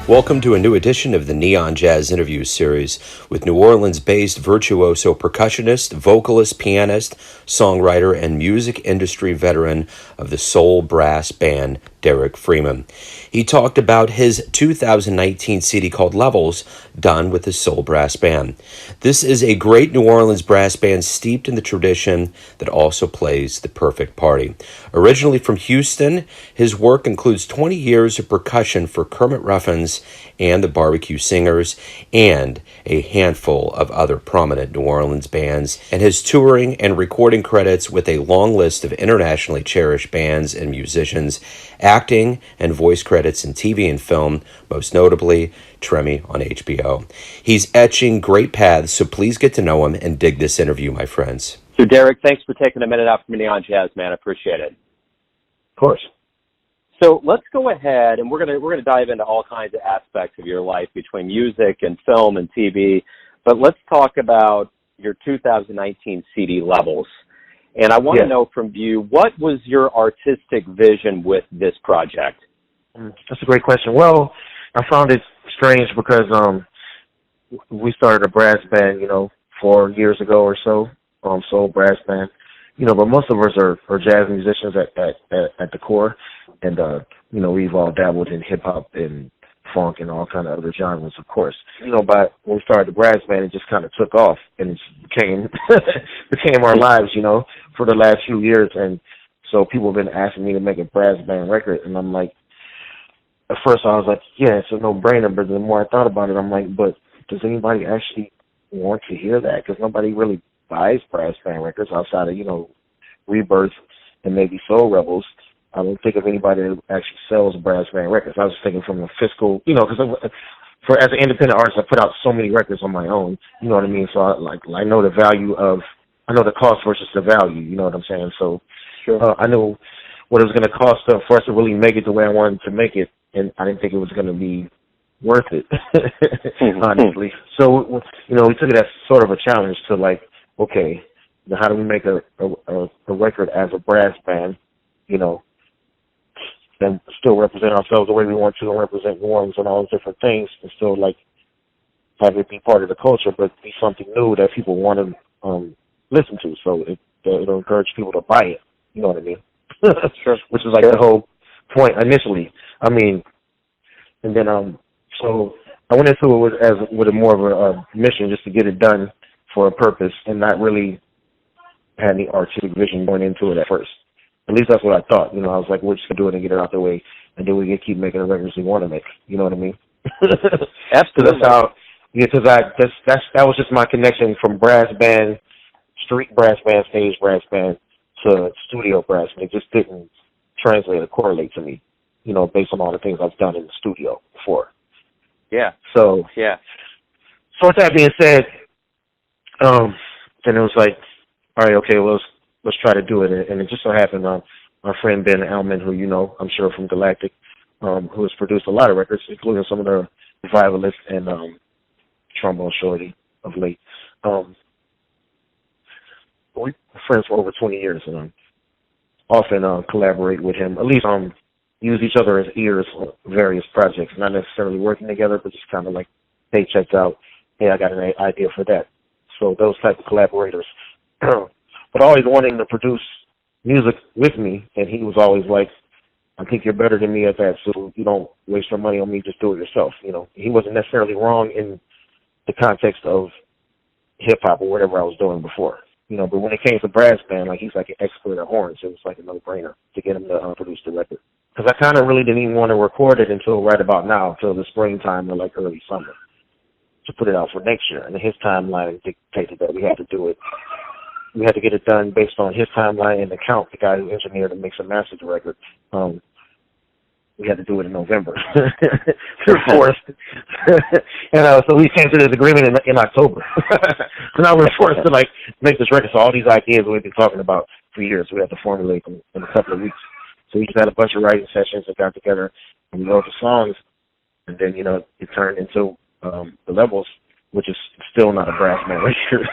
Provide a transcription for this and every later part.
Welcome to a new edition of the Neon Jazz Interview Series with New Orleans-based virtuoso percussionist, vocalist, pianist, songwriter, and music industry veteran of the soul brass band, Derrick Freeman. He talked about his 2019 CD called Levels, done with his soul brass band. This is a great New Orleans brass band steeped in the tradition that also plays the perfect party. Originally from Houston, his work includes 20 years of percussion for Kermit Ruffins and the Barbecue Singers, and a handful of other prominent New Orleans bands, and his touring and recording credits with a long list of internationally cherished bands and musicians, acting and voice credits in TV and film, most notably Treme on HBO. He's etching great paths, so please get to know him and dig this interview, my friends. So, Derrick, thanks for taking a minute out from Neon Jazz, man. I appreciate it. Of course. So let's go ahead, and we're gonna dive into all kinds of aspects of your life between music and film and TV. But let's talk about your 2019 CD Levels. And I want to know from you, what was your artistic vision with this project? That's a great question. Well, I found it strange because we started a brass band, 4 years ago or so, soul brass band. But most of us are jazz musicians at the core, and we've all dabbled in hip hop and funk and all kind of other genres, of course. But when we started the brass band, it just kind of took off and it became our lives, for the last few years. And so people have been asking me to make a brass band record, and I'm like, at first I was like, yeah, it's a no-brainer. But the more I thought about it, I'm like, but does anybody actually want to hear that? Because nobody really buys brass band records outside of, Rebirth and maybe Soul Rebels. I don't think of anybody that actually sells brass band records. I was thinking from a fiscal, because as an independent artist, I put out so many records on my own. You know what I mean? So I know the value I know the cost versus the value. You know what I'm saying? So sure. I knew what it was going to cost for us to really make it the way I wanted to make it, and I didn't think it was going to be worth it, honestly. So we took it as sort of a challenge to okay, how do we make a record as a brass band, and still represent ourselves the way we want to and represent New Orleans and all those different things, and still have it be part of the culture, but be something new that people want to listen to. So it'll encourage people to buy it. You know what I mean? Sure. Which is the whole point initially. I mean, and then so I went into it with a more of a mission, just to get it done for a purpose, and not really had any artistic vision going into it at first. At least that's what I thought. I was like, we're just going to do it and get it out the way, and then we can keep making the records we want to make. You know what I mean? Absolutely. That's how, because that was just my connection from brass band, street brass band, stage brass band, to studio brass band. It just didn't translate or correlate to me, based on all the things I've done in the studio before. Yeah. So with that being said, then it was like, all right, okay, well, let's try to do it. And it just so happened, our friend Ben Alman, who I'm sure from Galactic, who has produced a lot of records, including some of the Vocalist and Trombone Shorty of late. We're friends for over 20 years, and often collaborate with him, at least use each other as ears on various projects, not necessarily working together, but just kind of hey, check out, hey, I got an idea for that. So those type of collaborators. But always wanting to produce music with me, and he was always like, I think you're better than me at that, so you don't waste your money on me, just do it yourself. He wasn't necessarily wrong in the context of hip-hop or whatever I was doing before. But when it came to brass band, he's like an expert at horns, it was like a no-brainer to get him to produce the record. Because I kind of really didn't even want to record it until right about now, until the springtime or early summer, to put it out for next year. And his timeline dictated that we had to do it. We had to get it done based on his timeline and the count, the guy who engineered and mixed and mastered the record. We had to do it in November. We're forced. And so we came to this agreement in October. So now we're forced to make this record. So all these ideas we've been talking about for years, we had to formulate them in a couple of weeks. So we just had a bunch of writing sessions and got together and we wrote the songs. And then, it turned into the Levels, which is still not a brass band record.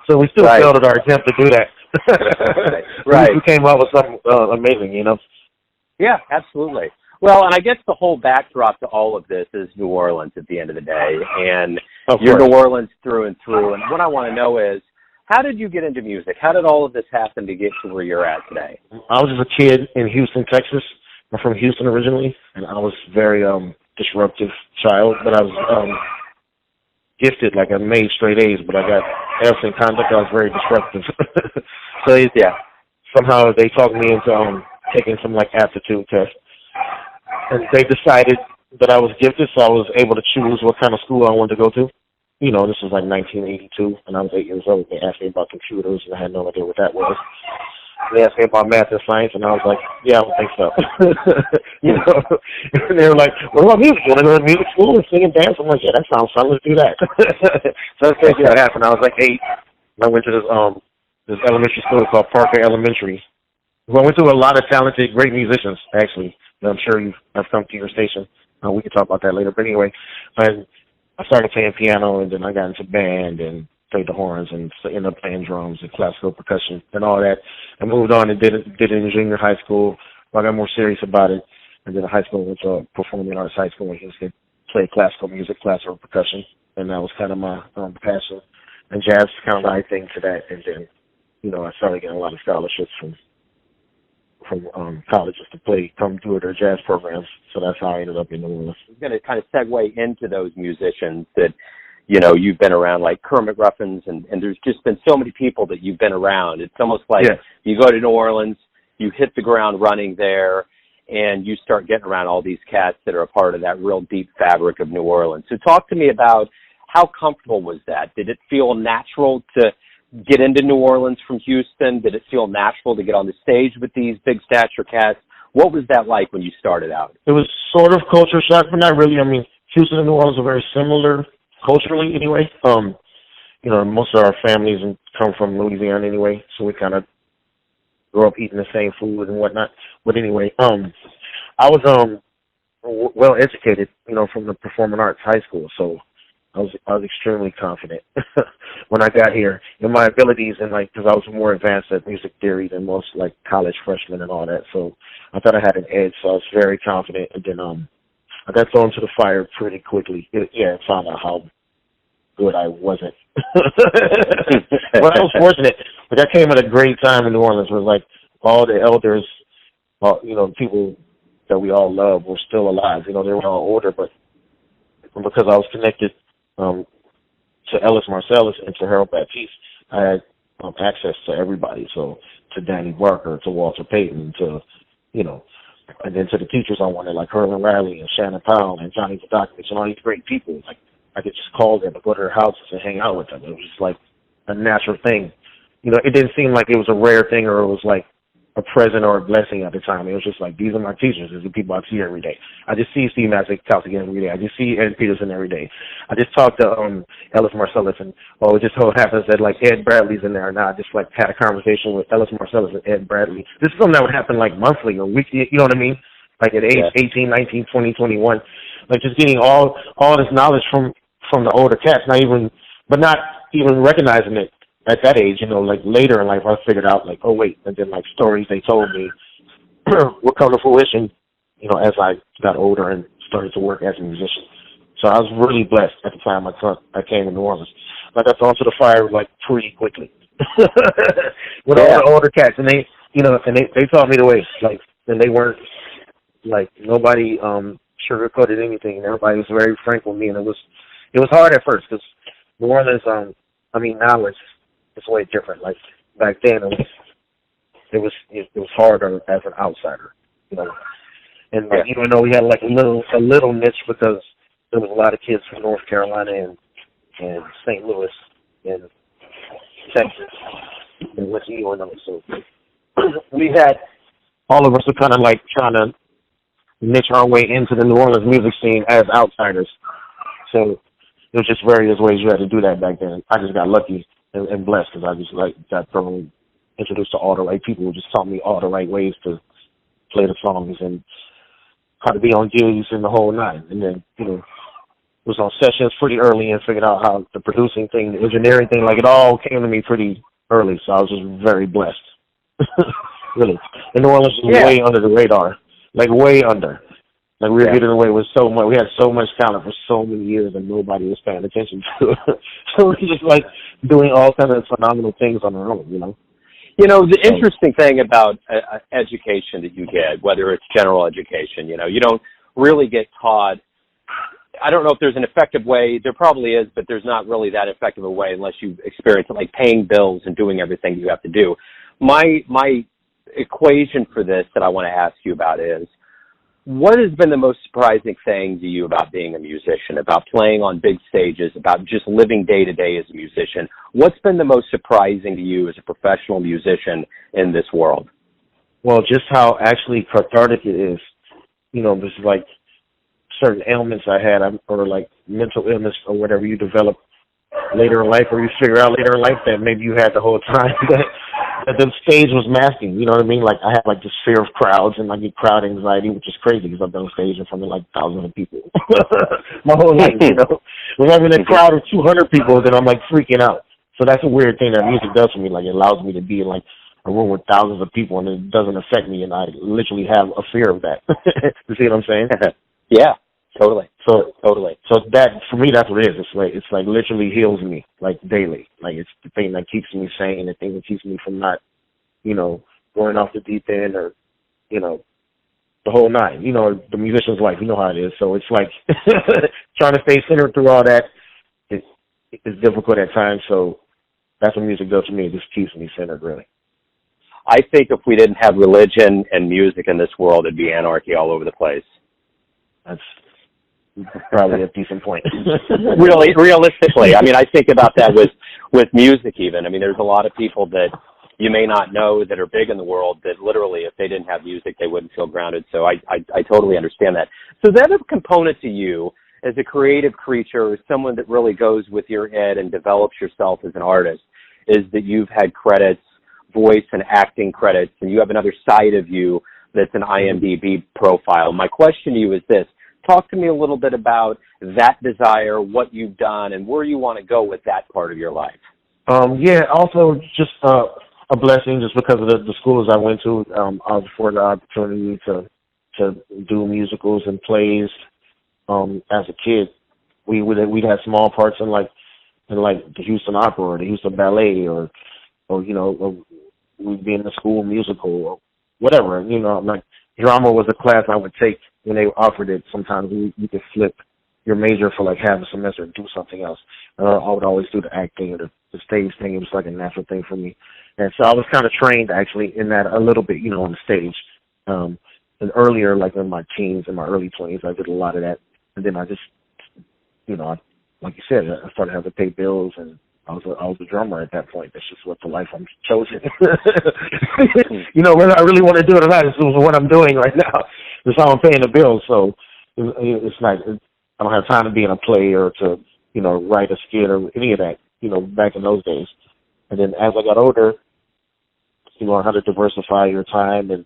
So we still failed at our attempt to do that. Right. We came up with something amazing, Yeah, absolutely. Well, and I guess the whole backdrop to all of this is New Orleans at the end of the day, and Of you're course. New Orleans through and through. And what I want to know is, how did you get into music? How did all of this happen to get to where you're at today? I was just a kid in Houston, Texas. I'm from Houston originally, and I was very disruptive child, but I was gifted. Like I made straight A's, but I got F's in conduct. I was very disruptive. So somehow they talked me into taking some like aptitude test, and they decided that I was gifted, so I was able to choose what kind of school I wanted to go to. You know, this was like 1982, and I was 8 years old. They asked me about computers, and I had no idea what that was. They asked me about math and science, and I was like, yeah, I don't think so. You know, and they were like, what about music? You want to go to music school and sing and dance? I'm like, yeah, that sounds fun. Let's do that. So that's basically what happened. I was like 8, and I went to this elementary school called Parker Elementary. Well, I went to a lot of talented, great musicians, actually. I'm sure I've come to your station. We can talk about that later. But anyway, and I started playing piano, and then I got into band and played the horns and ended up playing drums and classical percussion and all that. I moved on and did it in junior high school. I got more serious about it. And then in high school, went to a performing arts high school where you could play classical music, classical percussion. And that was kind of my passion. And jazz is kind of the right thing to that. And then, you know, I started getting a lot of scholarships from colleges to come do their jazz programs. So that's how I ended up in New Orleans. I'm going to kind of segue into those musicians that, you know, you've been around, like Kermit Ruffins, and there's just been so many people that you've been around. It's almost like you go to New Orleans, you hit the ground running there, and you start getting around all these cats that are a part of that real deep fabric of New Orleans. So talk to me about how comfortable was that? Did it feel natural to get into New Orleans from Houston? Did it feel natural to get on the stage with these big stature cats? What was that like when you started out? It was sort of culture shock, but not really. I mean, Houston and New Orleans are very similar culturally anyway. You know, most of our families come from Louisiana anyway, so we kind of grew up eating the same food and whatnot. But anyway, I was well educated, you know, from the performing arts high school, so I was extremely confident when I got here in my abilities, and like, because I was more advanced at music theory than most like college freshmen and all that. So I thought I had an edge. So I was very confident, and then I got thrown to the fire pretty quickly. I found out how good I wasn't. But I was fortunate. But I came at a great time in New Orleans, where like all the elders, you know, people that we all love were still alive. You know, they were all older, but because I was connected to Ellis Marcellus and to Harold Baptiste, I had access to everybody. So to Danny Barker, to Walter Payton, to, you know, and then to the teachers I wanted, like Herman Riley and Shannon Powell and Johnny Vodakovich and all these great people. Like, I could just call them and go to their houses and hang out with them. It was just like a natural thing. You know, it didn't seem like it was a rare thing or it was like a present or a blessing at the time. It was just like, these are my teachers. These are the people I see every day. I just see Steve Mazzichelli every day. I just see Ed Peterson every day. I just talked to Ellis Marcellus, and it just so happens that like Ed Bradley's in there, and I just like had a conversation with Ellis Marcellus and Ed Bradley. This is something that would happen like monthly or weekly, you know what I mean? Like at age 18, 19, 20, 21. Like just getting all this knowledge from the older cats, not even recognizing it at that age, you know, like later in life, I figured out like, oh wait, and then like stories they told me would come to fruition, you know, as I got older and started to work as a musician. So I was really blessed at the time I came to New Orleans. Like I got thrown to the fire like pretty quickly with all the older cats, and they, you know, and they taught me the way, like, and they weren't like nobody sugarcoated anything, and everybody was very frank with me, and it was hard at first because New Orleans, I mean now it's way different. Like back then, it was harder as an outsider, you know. And like, even though we had like a little niche because there was a lot of kids from North Carolina and St. Louis and Texas and went to UNO, so we had all of us were kind of like trying to niche our way into the New Orleans music scene as outsiders. So it was just various ways you had to do that back then. I just got lucky and blessed because I just like got thoroughly introduced to all the right people who just taught me all the right ways to play the songs and how to be on gigs and the whole nine. And then, you know, was on sessions pretty early and figured out how the producing thing, the engineering thing, like it all came to me pretty early. So I was just very blessed. Really. And New Orleans was way under the radar, like way under. Like, we were getting away with so much. We had so much talent for so many years, and nobody was paying attention to it. So we're just, like, doing all kinds of phenomenal things on our own, you know? You know, the interesting thing about education that you get, whether it's general education, you know, you don't really get taught. I don't know if there's an effective way. There probably is, but there's not really that effective a way unless you experience it, like paying bills and doing everything you have to do. My equation for this that I want to ask you about is, what has been the most surprising thing to you about being a musician, about playing on big stages, about just living day to day as a musician? What's been the most surprising to you as a professional musician in this world? Well, just how actually cathartic it is. You know, there's like certain ailments I had, or like mental illness or whatever you develop later in life, or you figure out later in life that maybe you had the whole time, that the stage was masking. You know what I mean? Like, I had like this fear of crowds, and I get crowd anxiety, which is crazy because I've been on stage in front of like thousands of people my whole life. You know, when I'm in a crowd of 200 people, then I'm like freaking out. So that's a weird thing that music does for me. Like, it allows me to be in like a room with thousands of people, and it doesn't affect me, and I literally have a fear of that. You see what I'm saying? Yeah, totally. So that, for me, that's what it is. It's like literally heals me, like, daily. Like, it's the thing that keeps me sane, the thing that keeps me from not, you know, going off the deep end, or, you know, the whole nine. You know, the musician's life, you know how it is. So it's like trying to stay centered through all that is difficult at times. So that's what music does for me. It just keeps me centered, really. I think if we didn't have religion and music in this world, it'd be anarchy all over the place. That's probably a decent point. Really, realistically. I mean, I think about that with music even. I mean, there's a lot of people that you may not know that are big in the world that literally, if they didn't have music, they wouldn't feel grounded. So I totally understand that. So the other component to you as a creative creature, as someone that really goes with your head and develops yourself as an artist, is that you've had credits, voice and acting credits, and you have another side of you that's an IMDb profile. My question to you is this. Talk to me a little bit about that desire, what you've done, and where you want to go with that part of your life. Yeah, also just a blessing just because of the schools I went to. I was afforded the opportunity to do musicals and plays. As a kid, we'd have small parts in the Houston Opera or the Houston Ballet, or you know, we'd be in the school musical or whatever. You know, like, drama was a class I would take when they offered it. Sometimes you could flip your major for like half a semester and do something else. I would always do the acting or the stage thing. It was like a natural thing for me. And so I was kind of trained actually in that a little bit, you know, on the stage. And earlier, like in my teens and my early 20s, I did a lot of that. And then I just, you know, like you said, I started having to pay bills, and I was a drummer at that point. That's just what the life I'm chosen. You know, whether I really want to do it or not, this is what I'm doing right now. That's how I'm paying the bills. So it's like, I don't have time to be in a play or to, you know, write a skit or any of that, you know, back in those days. And then as I got older, you know, how to diversify your time and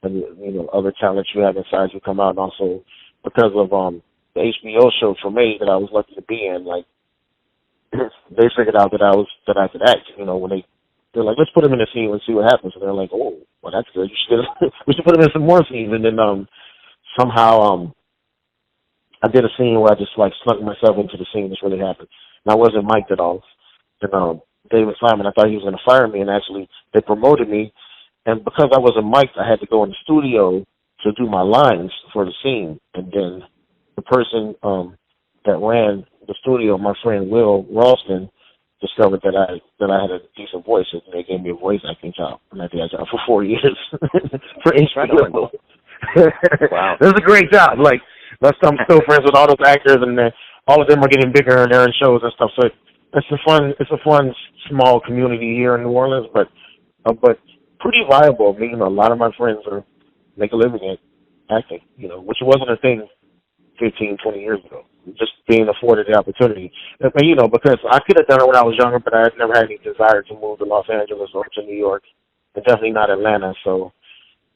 you know, other talents you have inside you come out. And also because of the HBO show Treme that I was lucky to be in, like, they figured out that I could act. You know, when they're like, let's put him in a scene and see what happens. And they're like, oh, well, that's good. We should put him in some more scenes. And then somehow I did a scene where I just like snuck myself into the scene. This really happened. And I wasn't mic'd at all. And David Simon, I thought he was going to fire me, and actually they promoted me. And because I wasn't mic'd, I had to go in the studio to do my lines for the scene. And then the person that ran the studio, my friend Will Ralston, discovered that I had a decent voice, and they gave me a voice acting job. And I did that job for 4 years for HBO. Wow, it was a great job. Like, I'm still friends with all those actors, and all of them are getting bigger, and they're in shows and stuff. So it's a fun small community here in New Orleans, but pretty viable. I mean, you know, a lot of my friends make a living at acting, you know, which wasn't a thing 15, 20 years ago. Just being afforded the opportunity. And, you know, because I could have done it when I was younger, but I never had any desire to move to Los Angeles or to New York, and definitely not Atlanta. So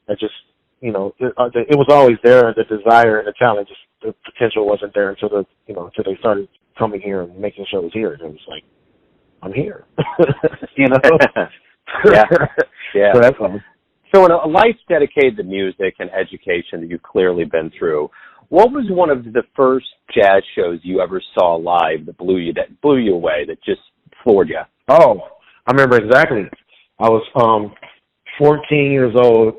I just, you know, it was always there, the desire and the talent. Just the potential wasn't there until they started coming here and making shows here. And it was like, I'm here. You know? Yeah. So that's fun. So in a life dedicated to music and education that you've clearly been through, What was one of the first jazz shows you ever saw live that blew you away, that just floored you? Oh, I remember exactly. I was 14 years old.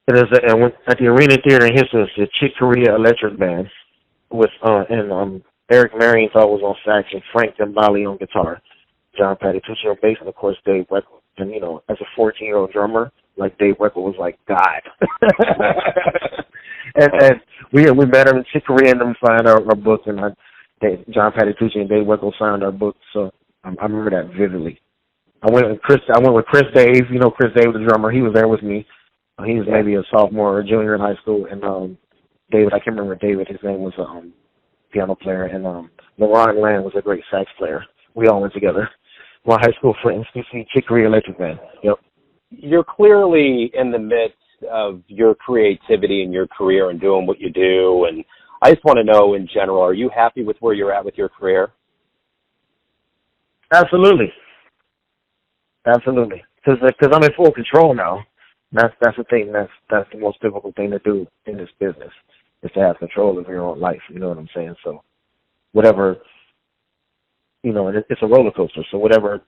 I went at the Arena Theater in Houston, the Chick Corea Electric Band with and Eric Marienthal was on sax and Frank Dembali on guitar, John Patitucci on bass, and of course Dave Weckl. And as a 14-year-old drummer, like Dave Weckl was like God. and we met him in Chick Corea and them signed our book, and John Patitucci and Dave Weckl signed our book. So I remember that vividly. I went with Chris Dave. Chris Dave, the drummer. He was there with me. He was maybe a sophomore or junior in high school, and David, I can't remember David. His name was a piano player, and LaRon Land was a great sax player. We all went together. My high school friends. You see Chick Corea Electric Band. Yep. You're clearly in the midst of your creativity and your career and doing what you do, and I just want to know in general, are you happy with where you're at with your career? Absolutely. Because I'm in full control now. That's the thing. That's the most difficult thing to do in this business, is to have control of your own life. You know what I'm saying? So whatever, it's a roller coaster. So whatever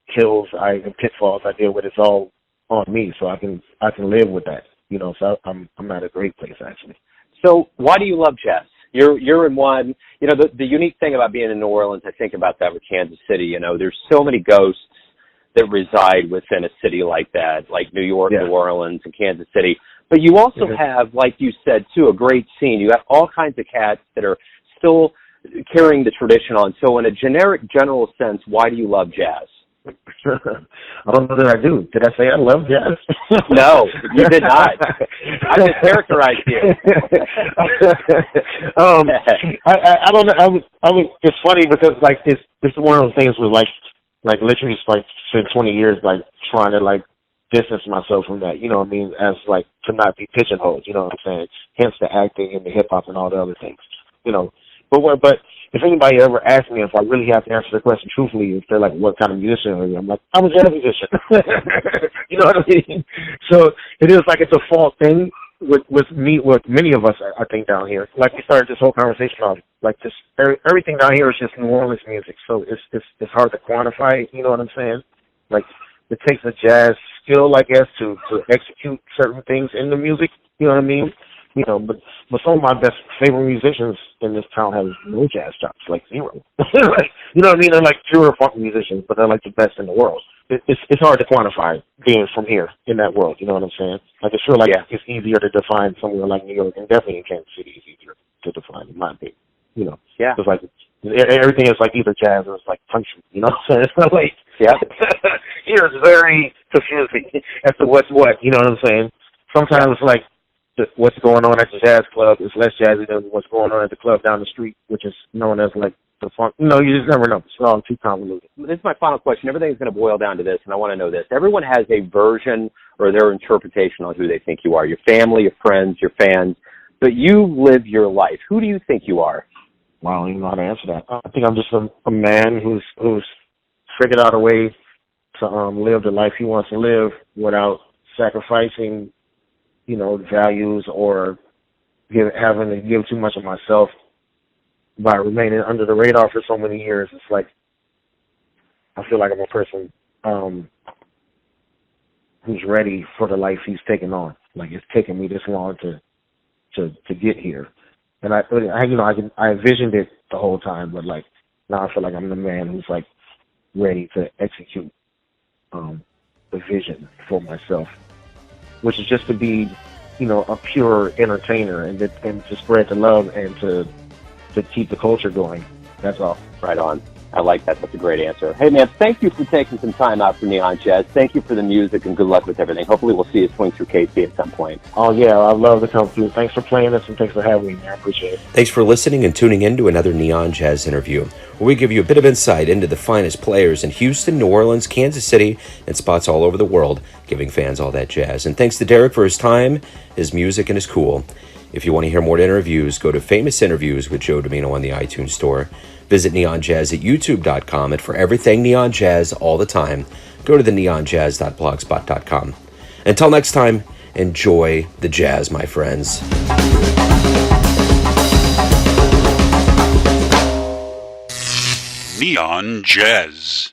hills and pitfalls I deal with, it's all on me. So I can live with that. So I'm at a great place actually. So why do you love jazz? You're in one. The unique thing about being in New Orleans, I think about that with Kansas City. There's so many ghosts that reside within a city like that, like New York, New Orleans, and Kansas City. But you also have, like you said, too, a great scene. You have all kinds of cats that are still carrying the tradition on. So in a general sense, why do you love jazz? I don't know that I do. Did I say I love jazz? No, you did not. I just characterized you. I don't know. It's funny because this is one of those things where literally it's spent 20 years trying to distance myself from that, as to not be pigeonholed, you know what I'm saying? Hence the acting and the hip hop and all the other things, But if anybody ever asks me if I really have to answer the question truthfully, if they're like, what kind of musician are you? I'm like, I'm a jazz musician. You know what I mean? So it is a default thing with many of us, I think, down here. We started this whole conversation on, everything down here is just New Orleans music. So it's hard to quantify, you know what I'm saying? It takes a jazz skill, I guess, to execute certain things in the music, you know what I mean? But some of my favorite musicians in this town have no jazz chops, zero. You know what I mean? They're pure funk musicians, but they're the best in the world. It's hard to quantify being from here in that world, you know what I'm saying? I feel it's easier to define somewhere like New York, and definitely in Kansas City is easier to define, in my opinion. Yeah. Because everything is either jazz or it's country, you know what I'm saying? Yeah. Here it's very confusing as to what's what, you know what I'm saying? Sometimes what's going on at the jazz club is less jazzy than what's going on at the club down the street, which is known as the funk. You just never know. It's all too convoluted. This is my final question. Everything's going to boil down to this, and I want to know this. Everyone has a version or their interpretation on who they think you are. Your family, your friends, your fans. But you live your life. Who do you think you are? Wow, I don't even know how to answer that. I think I'm just a man who's figured out a way to live the life he wants to live without sacrificing values or having to give too much of myself by remaining under the radar for so many years. It's I feel like I'm a person who's ready for the life he's taken on. It's taken me this long to get here, and I envisioned it the whole time, but now I feel like I'm the man who's ready to execute the vision for myself, which is just to be, a pure entertainer and to spread the love and to keep the culture going. That's all. Right on. I like that. That's a great answer. Hey, man, thank you for taking some time out for Neon Jazz. Thank you for the music, and good luck with everything. Hopefully we'll see you swing through KC at some point. Oh, yeah, I'd love to come through. Thanks for playing this, and thanks for having me, man. I appreciate it. Thanks for listening and tuning in to another Neon Jazz interview, where we give you a bit of insight into the finest players in Houston, New Orleans, Kansas City, and spots all over the world, giving fans all that jazz. And thanks to Derrick for his time, his music, and his cool. If you want to hear more interviews, go to Famous Interviews with Joe Domino on the iTunes Store. Visit Neon Jazz at youtube.com, and for everything Neon Jazz all the time, go to the neonjazz.blogspot.com. Until next time, enjoy the jazz, my friends. Neon Jazz.